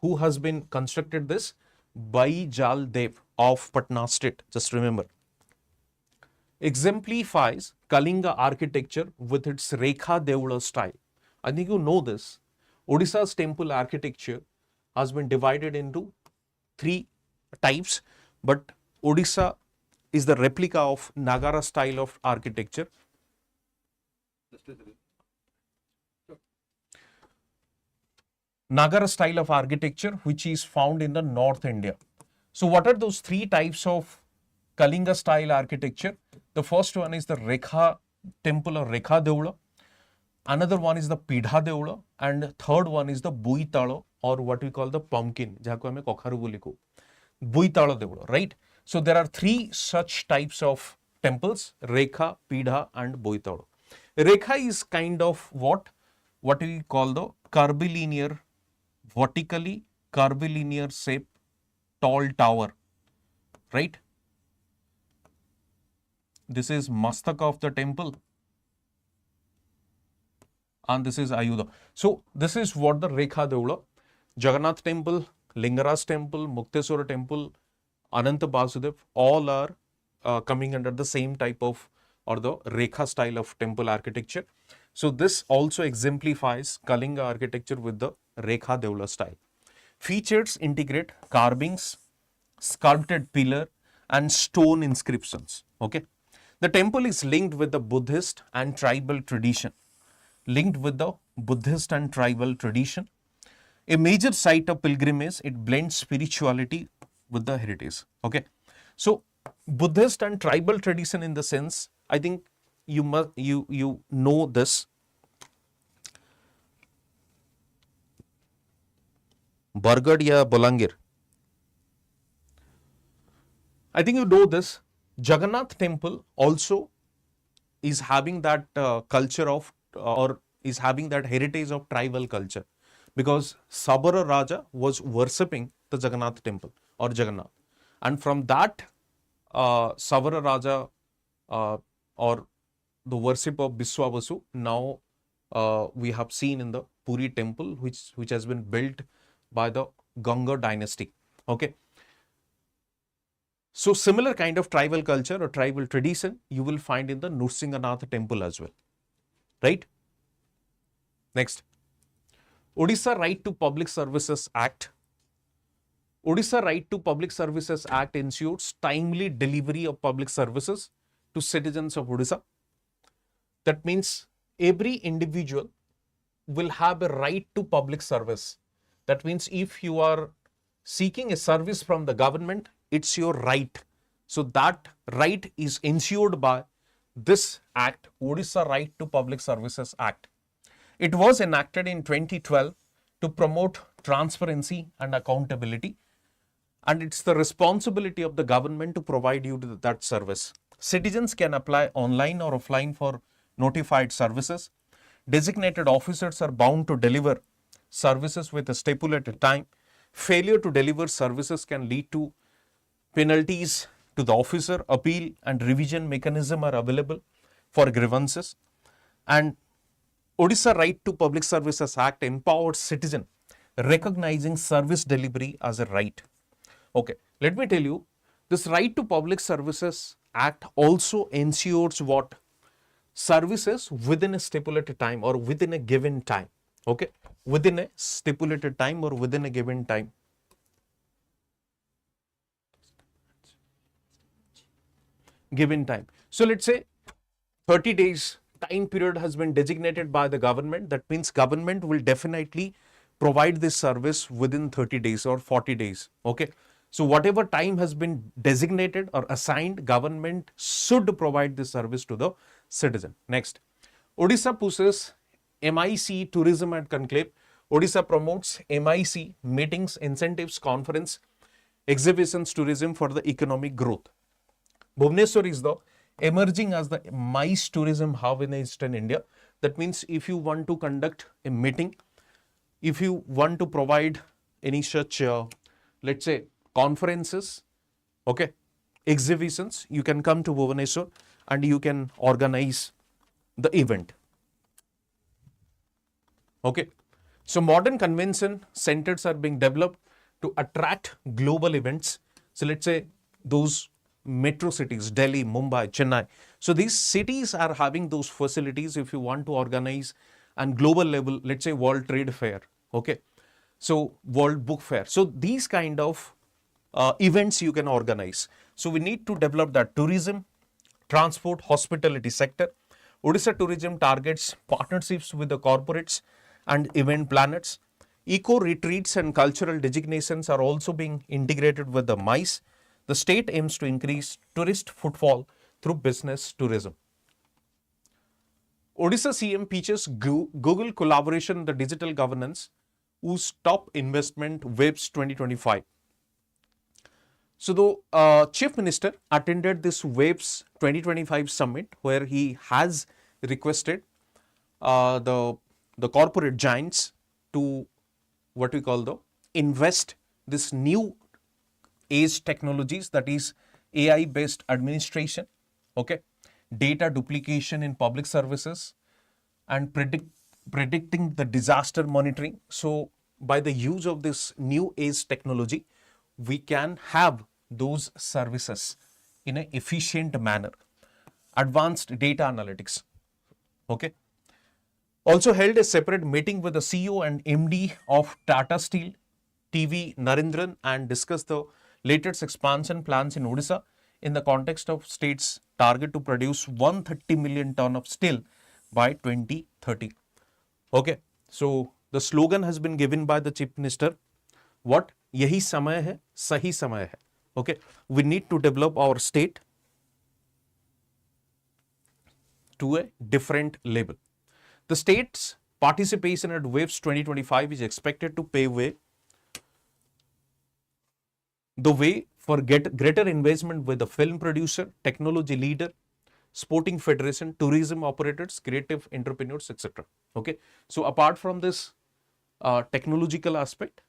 Who has been constructed this? Baijaldev of Patna state. Just remember. Exemplifies Kalinga architecture with its Rekha Deula style. I think you know this. Odisha's temple architecture has been divided into 3 types, but Odisha is the replica of Nagara style of architecture. Nagara style of architecture which is found in the North India. So what are those 3 types of Kalinga style architecture? The first one is the Rekha temple or Rekha Deula. Another one is the Pidha Deula and third one is the Buitalo or what we call the pumpkin. Buitalo Deula, right? So there are 3 such types of temples, Rekha, Pidha and Buitalo. Rekha is kind of what we call the curvilinear, vertically curvilinear shape tall tower, right? This is Mastaka of the temple and this is Ayudha. So this is what the Rekha Deula, Jagannath temple, Lingaraj temple, Mukteswara temple, Ananta Basudev, all are coming under the same type of or the Rekha style of temple architecture. So this also exemplifies Kalinga architecture with the Rekha Deula style. Features integrate carvings, sculpted pillar and stone inscriptions. Okay. The temple is linked with the Buddhist and tribal tradition. Linked with the Buddhist and tribal tradition. A major site of pilgrimage, it blends spirituality with the heritage. Okay. So Buddhist and tribal tradition in the sense, I think you know this. Bargad ya Bolangir. I think you know this. Jagannath temple also is having that culture of or is having that heritage of tribal culture because Sabara Raja was worshipping the Jagannath temple or Jagannath, and from that Sabara Raja or the worship of Biswavasu, now we have seen in the Puri temple, which has been built by the Ganga dynasty. Okay. So similar kind of tribal culture or tribal tradition you will find in the Nrsinghanath temple as well. Right? Next. Odisha Right to Public Services Act. Odisha Right to Public Services Act ensures timely delivery of public services to citizens of Odisha. That means every individual will have a right to public service. That means if you are seeking a service from the government, it's your right. So that right is ensured by this act, Odisha Right to Public Services Act. It was enacted in 2012 to promote transparency and accountability, and it's the responsibility of the government to provide you that service. Citizens can apply online or offline for notified services. Designated officers are bound to deliver services with a stipulated time. Failure to deliver services can lead to penalties to the officer. Appeal and revision mechanism are available for grievances. And Odisha Right to Public Services Act empowers citizen recognizing service delivery as a right. Okay, let me tell you, this Right to Public Services Act also ensures what? Services within a stipulated time or within a given time. Okay, within a stipulated time or within a given time. Given time. So let's say 30 days time period has been designated by the government. That means government will definitely provide this service within 30 days or 40 days. Okay. So whatever time has been designated or assigned, government should provide this service to the citizen. Next, Odisha pushes MIC tourism and conclave. Odisha promotes MIC meetings, incentives, conference, exhibitions, tourism for the economic growth. Bhubaneswar is the emerging as the MICE tourism hub in Eastern India. That means if you want to conduct a meeting, if you want to provide any such, let's say, conferences, okay, exhibitions, you can come to Bhubaneswar and you can organize the event. Okay. So modern convention centers are being developed to attract global events. So let's say those metro cities, Delhi, Mumbai, Chennai. So these cities are having those facilities if you want to organize and global level, let's say World Trade Fair. Okay. So World Book Fair. So these kind of events you can organize. So we need to develop that tourism, transport, hospitality sector. Odisha tourism targets partnerships with the corporates and event planners. Eco retreats and cultural designations are also being integrated with the MICE. The state aims to increase tourist footfall through business tourism. Odisha CM pitches Google collaboration in the digital governance, whose top investment WAVES 2025. So the Chief Minister attended this WAVES 2025 summit where he has requested the corporate giants to what we call the invest this new age technologies, that is AI based administration, okay, data duplication in public services and predicting the disaster monitoring. So by the use of this new age technology, we can have those services in an efficient manner. Advanced data analytics, okay. Also held a separate meeting with the CEO and MD of Tata Steel, TV Narendran, and discussed the latest expansion plans in Odisha in the context of state's target to produce 130 million ton of steel by 2030. Okay, so the slogan has been given by the Chief Minister. What? Yahi samay hai, sahi samay hai. Okay, we need to develop our state to a different level. The state's participation at WAVES 2025 is expected to pave the way for greater investment with the film producer, technology leader, sporting federation, tourism operators, creative entrepreneurs, etc. Okay. So apart from this technological aspect,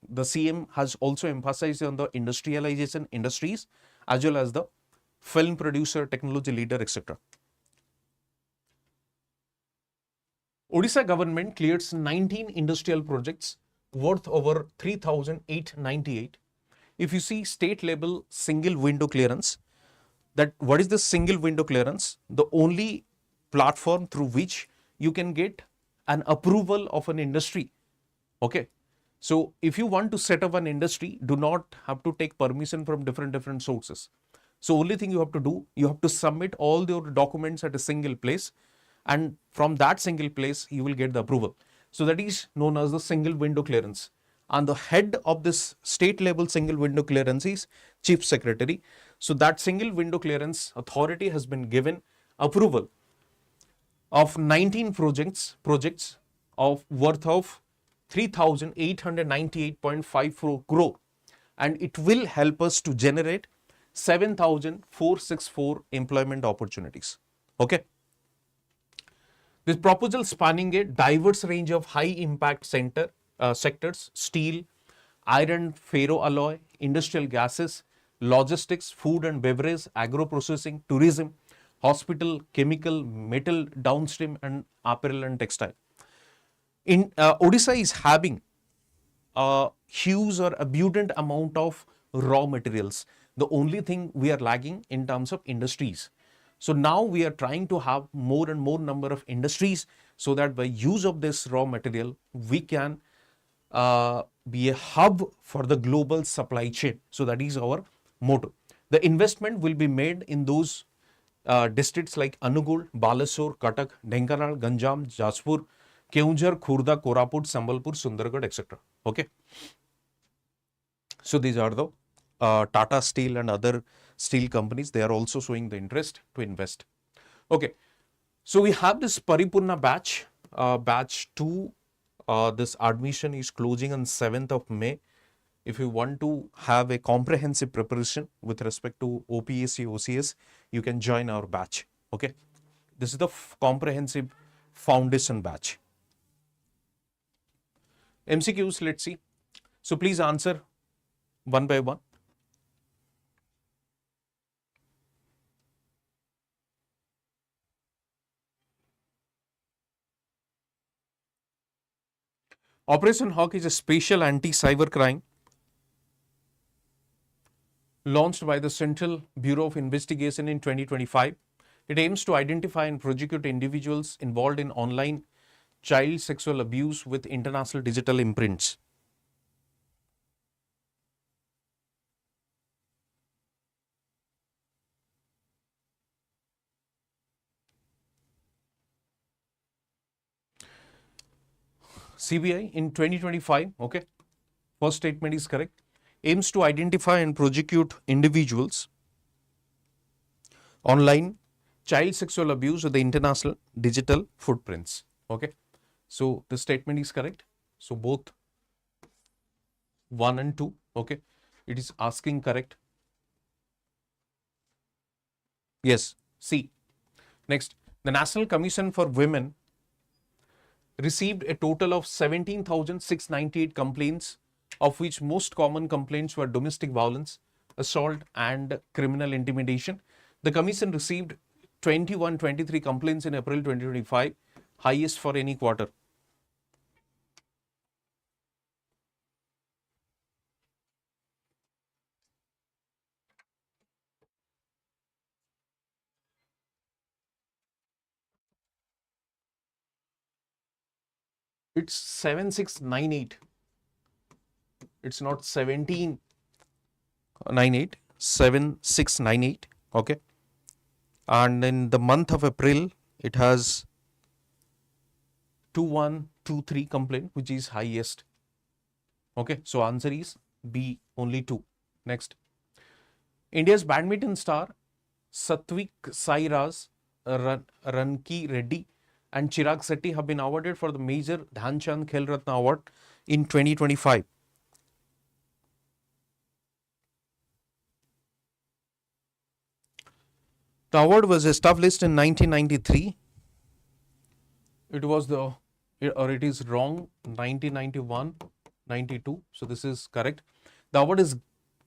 the CM has also emphasized on the industrialization industries as well as the film producer, technology leader, etc. Odisha government clears 19 industrial projects worth over 3,898. If you see state level single window clearance, that what is the single window clearance? The only platform through which you can get an approval of an industry. Okay. So if you want to set up an industry, do not have to take permission from different sources. So only thing you have to do, you have to submit all your documents at a single place, and from that single place you will get the approval. So that is known as the single window clearance. And the head of this state level single window clearance is Chief Secretary. So that single window clearance authority has been given approval of 19 projects of worth of 3,898.54 crore, and it will help us to generate 7,464 employment opportunities. Okay. This proposal spanning a diverse range of high impact sectors: steel, iron, ferroalloy, industrial gases, logistics, food and beverage, agro processing, tourism, hospital, chemical, metal, downstream, and apparel and textile. Odisha is having a huge or abundant amount of raw materials. The only thing we are lagging in terms of industries. So now we are trying to have more and more number of industries, so that by use of this raw material, we can be a hub for the global supply chain. So that is our motto. The investment will be made in those districts like Anugul, Balasore, Cuttack, Dhenkanal, Ganjam, Jaspur, Keonjhar, Khurda, Koraput, Sambalpur, Sundargarh, etc. Okay. So these are the Tata Steel and other steel companies. They are also showing the interest to invest. Okay. So we have this Paripurna batch, batch 2. This admission is closing on 7th of May. If you want to have a comprehensive preparation with respect to OPSC OCS, you can join our batch. Okay. This is the comprehensive foundation batch. MCQs, let's see. So please answer one by one. Operation Hawk is a special anti-cyber crime launched by the Central Bureau of Investigation in 2025. It aims to identify and prosecute individuals involved in online child sexual abuse with international digital imprints. CBI in 2025, okay, first statement is correct, aims to identify and prosecute individuals online child sexual abuse with the international digital footprints. Okay, so the statement is correct. So both 1 and 2, okay, it is asking correct. Yes, C. Next, the National Commission for Women received a total of 17,698 complaints, of which most common complaints were domestic violence, assault, and criminal intimidation. The commission received 2123 complaints in April 2025, highest for any quarter. It's 7698. It's not 1798, 7698. Okay. And in the month of April, it has 2123 complaint, which is highest. Okay. So answer is B, only 2. Next. India's badminton star Satvik Sairaj, Ranki Reddy, and Chirag Shetty have been awarded for the Major Dhyanchand Khel Ratna Award in 2025. The award was established in 1993. It was it is wrong, 1991, 92. So this is correct. The award is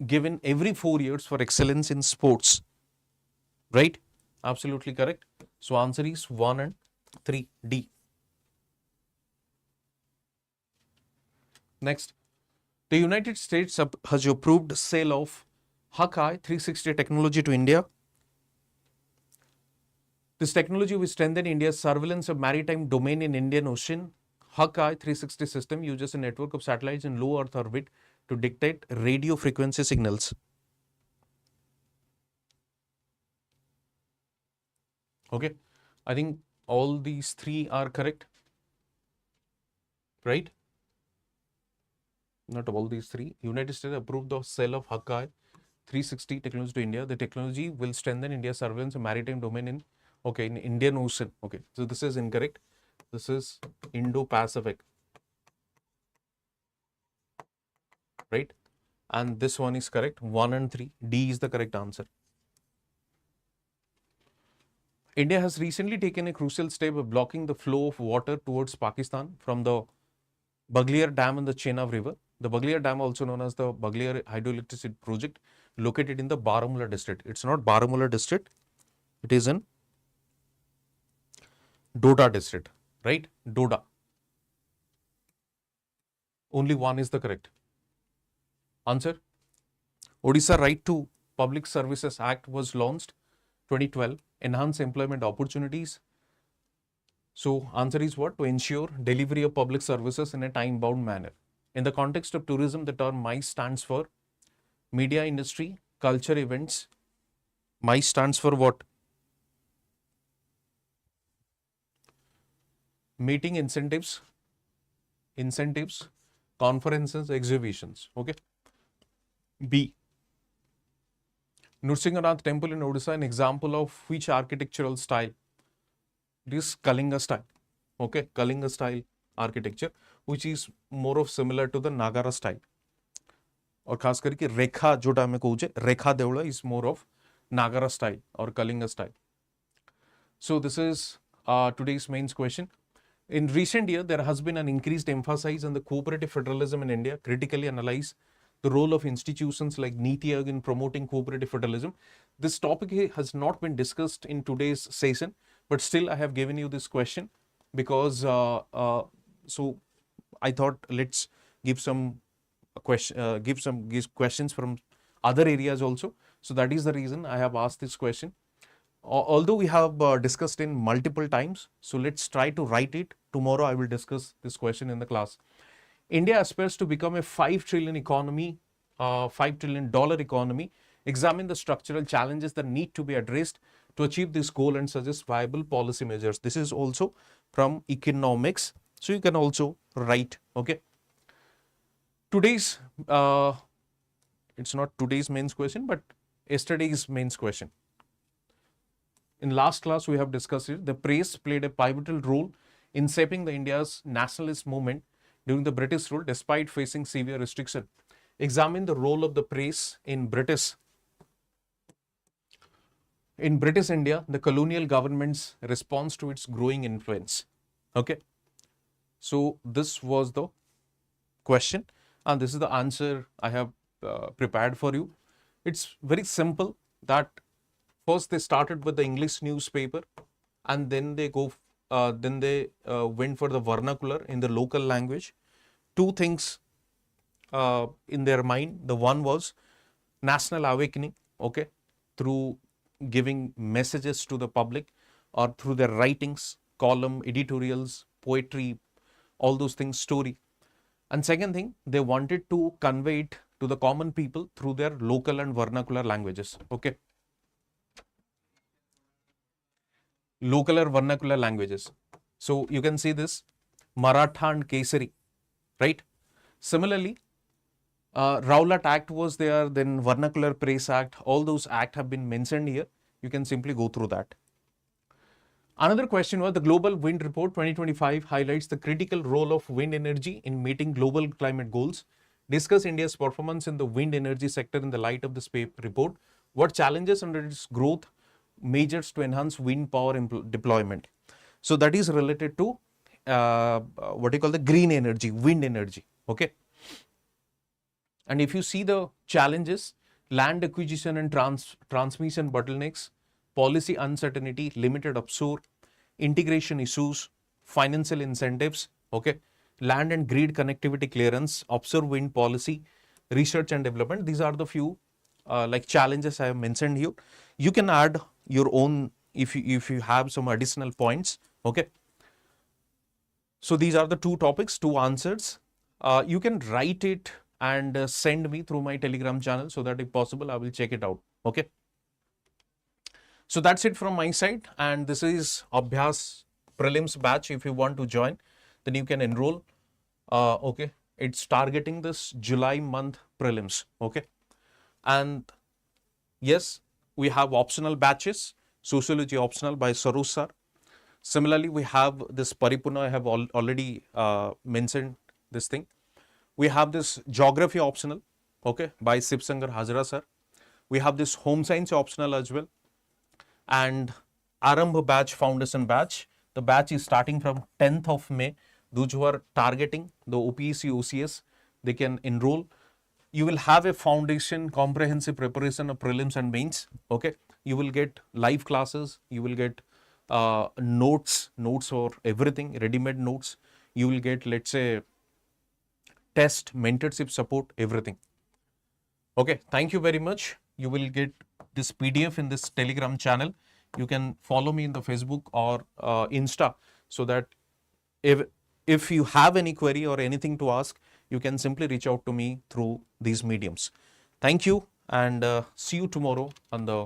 given every 4 years for excellence in sports. Right? Absolutely correct. So answer is 1 and 3, D. Next, the United States has approved sale of Hawkeye 360 technology to India. This technology will strengthen India's surveillance of maritime domain in Indian Ocean. Hawkeye 360 system uses a network of satellites in low Earth orbit to detect radio frequency signals. Okay, I think all these three are correct, right? Not all these three. United States approved the sale of Hawkeye 360 technology to India. The technology will strengthen India's surveillance of maritime domain in Indian Ocean. Okay, so this is incorrect. This is Indo-Pacific, right? And this one is correct. 1 and 3. D is the correct answer. India has recently taken a crucial step of blocking the flow of water towards Pakistan from the Baghliyar Dam and the Chenab River. The Baghliyar Dam, also known as the Baghliyar Hydroelectricity Project, located in the Baramulla district. It's not Baramulla district. It is in Doda district, right? Doda. Only one is the correct answer. Odisha Right to Public Services Act was launched 2012. Enhance employment opportunities. So answer is what? To ensure delivery of public services in a time-bound manner. In the context of tourism, the term MICE stands for Media Industry, Culture Events. MICE stands for what? Meeting incentives, conferences, exhibitions. Okay. B. Nrsimhanath Temple in Odisha, an example of which architectural style? This Kalinga style. Okay, Kalinga style architecture, which is more of similar to the Nagara style. और खास करके रेखा जोटा हमें कहूचे रेखा देवला is more of Nagara style or Kalinga style. So this is today's mains question. In recent year, there has been an increased emphasis on the cooperative federalism in India. Critically analyze the role of institutions like NITI Aayog in promoting cooperative federalism. This topic has not been discussed in today's session, but still I have given you this question because so I thought let's give some questions from other areas also. So that is the reason I have asked this question. Although we have discussed in multiple times, so let's try to write it. Tomorrow I will discuss this question in the class. India aspires to become a $5 trillion economy, $5 trillion economy. Examine the structural challenges that need to be addressed to achieve this goal and suggest viable policy measures. This is also from economics. So you can also write, okay. Today's, it's not today's mains question, but yesterday's mains question. In last class, we have discussed it. The press played a pivotal role in shaping the India's nationalist movement during the British rule, despite facing severe restriction. Examine the role of the press in British India, the colonial government's response to its growing influence. Okay. So this was the question, and this is the answer I have prepared for you. It's very simple that first they started with the English newspaper, and then they went for the vernacular in the local language. Two things in their mind. The one was national awakening, okay, through giving messages to the public or through their writings, column, editorials, poetry, all those things, story. And second thing, they wanted to convey it to the common people through their local and vernacular languages, okay. Local or vernacular languages. So you can see this Maratha and Kesari, right? Similarly, Rowlatt Act was there, then Vernacular Press Act, all those acts have been mentioned here. You can simply go through that. Another question was the Global Wind Report 2025 highlights the critical role of wind energy in meeting global climate goals. Discuss India's performance in the wind energy sector in the light of this report. What challenges under its growth measures to enhance wind power deployment. So that is related to what you call the green energy, wind energy, okay. And if you see the challenges, land acquisition and transmission bottlenecks, policy uncertainty, limited offshore, integration issues, financial incentives, okay. land and grid connectivity clearance, observe wind policy, research and development. These are the few like challenges I have mentioned here. You can add your own if you have some additional points. Okay. So these are the two topics, two answers. You can write it and send me through my Telegram channel so that if possible, I will check it out. Okay. So that's it from my side. And this is Abhyas Prelims batch. If you want to join, then you can enroll. Okay. It's targeting this July month prelims. Okay. And yes, we have optional batches, sociology optional by Saroj sir. Similarly, we have this Paripurna, I have already mentioned this thing. We have this geography optional, okay, by Sipsankar Hazra sir. We have this home science optional as well. And Arambha batch, foundation batch. The batch is starting from 10th of May. Those who are targeting the OPSC OCS, they can enroll. You will have a foundation comprehensive preparation of prelims and mains. Okay, you will get live classes. You will get notes for everything, ready-made notes. You will get, let's say, test, mentorship support, everything. Okay, thank you very much. You will get this PDF in this Telegram channel. You can follow me in the Facebook or Insta, so that if you have any query or anything to ask, you can simply reach out to me through these mediums. Thank you, and see you tomorrow on the